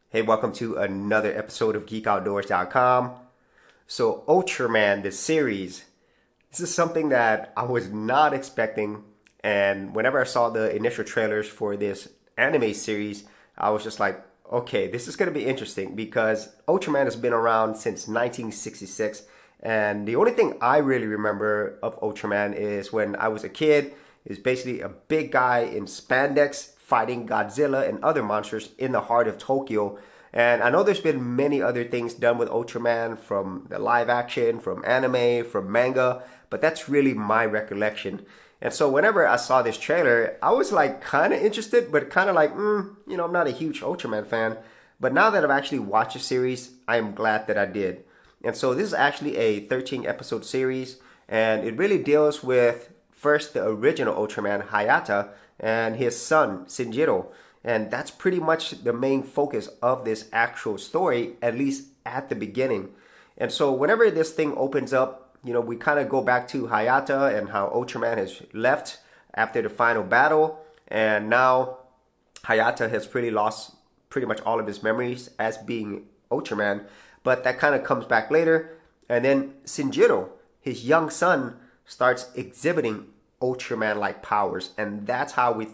Hey, welcome to another episode of GeekOutdoors.com. So, Ultraman, the series, this is something that I was not expecting. And whenever I saw the initial trailers for this anime series, I was just like, okay, this is going to be interesting because Ultraman has been around since 1966. And the only thing I really remember of Ultraman is when I was a kid, is basically a big guy in spandex fighting Godzilla and other monsters in the heart of Tokyo. And I know there's been many other things done with Ultraman, from the live action, from anime, from manga, but that's really my recollection. And so whenever I saw this trailer, I was like kind of interested, but kind of like, I'm not a huge Ultraman fan. But now that I've actually watched the series, I am glad that I did. And so this is actually a 13 episode series, and it really deals with first the original Ultraman, Hayata, and his son, Shinjiro. And that's pretty much the main focus of this actual story, at least at the beginning. And so whenever this thing opens up, we kind of go back to Hayata and how Ultraman has left after the final battle. And now Hayata has lost pretty much all of his memories as being Ultraman. But that kind of comes back later. And then Shinjiro, his young son, starts exhibiting Ultraman-like powers, and that's how we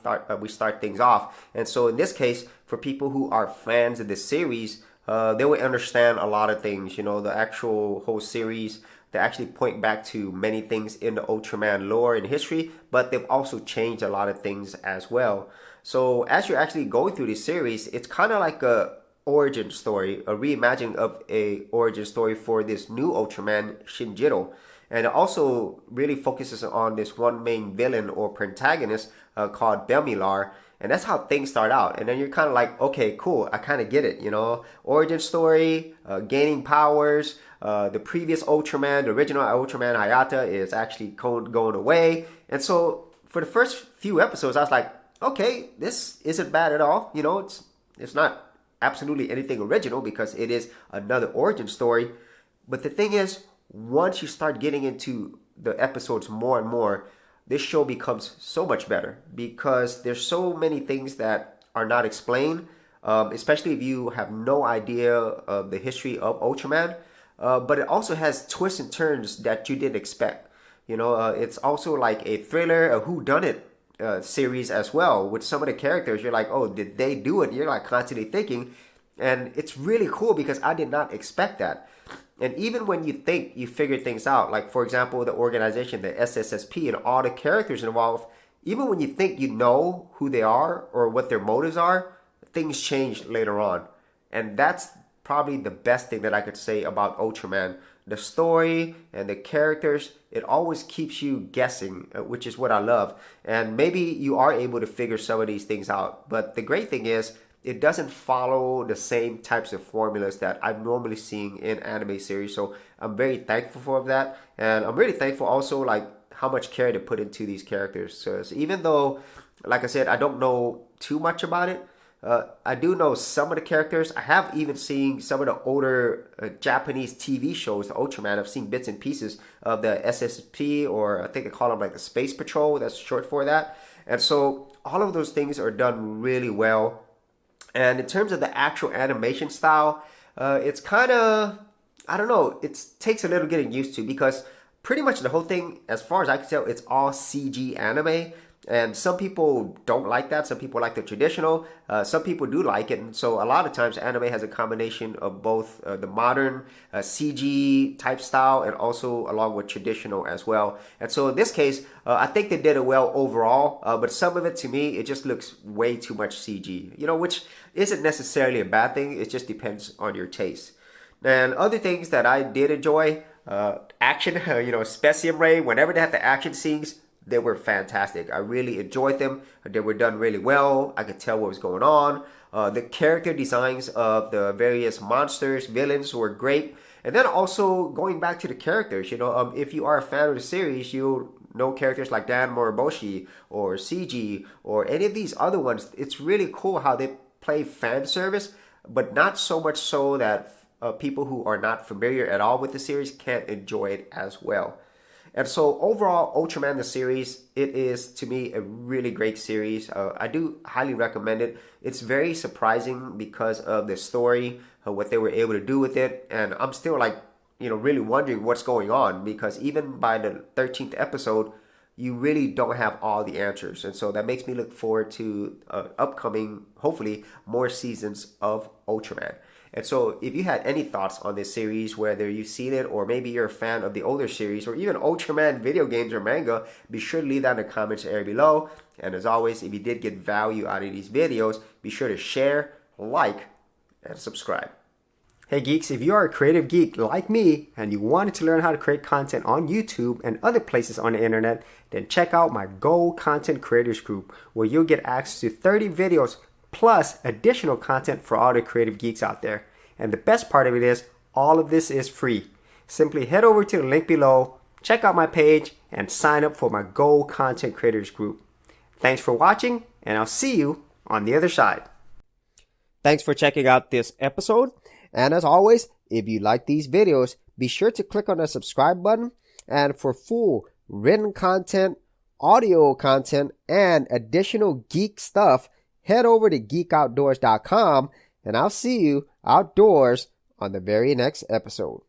start things off. And so in this case, for people who are fans of this series, they will understand a lot of things. The actual whole series, they actually point back to many things in the Ultraman lore and history, but they've also changed a lot of things as well. So as you're actually going through this series, it's kind of like a origin story, a reimagining of a origin story for this new Ultraman, Shinjiro. And it also really focuses on this one main villain or protagonist called Bemilar. And that's how things start out. And then you're kind of like, okay, cool, I kind of get it, Origin story, gaining powers. The previous Ultraman, the original Ultraman Hayata, is actually going away. And so for the first few episodes, I was like, okay, this isn't bad at all. It's not absolutely anything original because it is another origin story. But the thing is, once you start getting into the episodes more and more, this show becomes so much better because there's so many things that are not explained, especially if you have no idea of the history of Ultraman. But it also has twists and turns that you didn't expect. It's also like a thriller, a whodunit series as well. With some of the characters, you're like, oh, did they do it? You're like constantly thinking. And it's really cool because I did not expect that. And even when you think you figure things out, like for example, the organization, the SSSP, and all the characters involved, even when you think you know who they are or what their motives are, things change later on. And that's probably the best thing that I could say about Ultraman. The story and the characters, it always keeps you guessing, which is what I love. And maybe you are able to figure some of these things out. But the great thing is, it doesn't follow the same types of formulas that I'm normally seeing in anime series. So I'm very thankful for that. And I'm really thankful also like how much care they put into these characters. So even though, like I said, I don't know too much about it, I do know some of the characters. I have even seen some of the older Japanese TV shows, the Ultraman. I've seen bits and pieces of the SSP, or I think they call them like the Space Patrol. That's short for that. And so all of those things are done really well. And in terms of the actual animation style, it's kind of, I don't know, it takes a little getting used to because pretty much the whole thing, as far as I can tell, it's all CG anime. And some people don't like that. Some people like the traditional. Some people do like it. And so a lot of times anime has a combination of both the modern CG type style and also along with traditional as well. And so in this case, I think they did it well overall. But some of it to me, it just looks way too much CG, which isn't necessarily a bad thing. It just depends on your taste. And other things that I did enjoy, action, Specium Ray, whenever they have the action scenes, they were fantastic. I really enjoyed them. They were done really well. I could tell what was going on. The character designs of the various monsters, villains were great. And then also going back to the characters, if you are a fan of the series, you'll know characters like Dan Moriboshi or CG or any of these other ones. It's really cool how they play fan service, but not so much so that people who are not familiar at all with the series can't enjoy it as well. And so overall, Ultraman the series, it is to me a really great series. I do highly recommend it. It's very surprising because of the story, what they were able to do with it, and I'm still like, really wondering what's going on, because even by the 13th episode, you really don't have all the answers. And so that makes me look forward to upcoming, hopefully, more seasons of Ultraman. And so if you had any thoughts on this series, whether you've seen it or maybe you're a fan of the older series or even Ultraman video games or manga, be sure to leave that in the comments area below. And as always, if you did get value out of these videos, be sure to share, like, and subscribe. Hey geeks, if you are a creative geek like me and you wanted to learn how to create content on YouTube and other places on the internet, then check out my Gold Content Creators Group, where you'll get access to 30 videos plus additional content for all the creative geeks out there. And the best part of it is, all of this is free. Simply head over to the link below, check out my page, and sign up for my Gold Content Creators Group. Thanks for watching, and I'll see you on the other side. Thanks for checking out this episode. And as always, if you like these videos, be sure to click on the subscribe button. And for full written content, audio content, and additional geek stuff, head over to geekoutdoors.com, and I'll see you outdoors on the very next episode.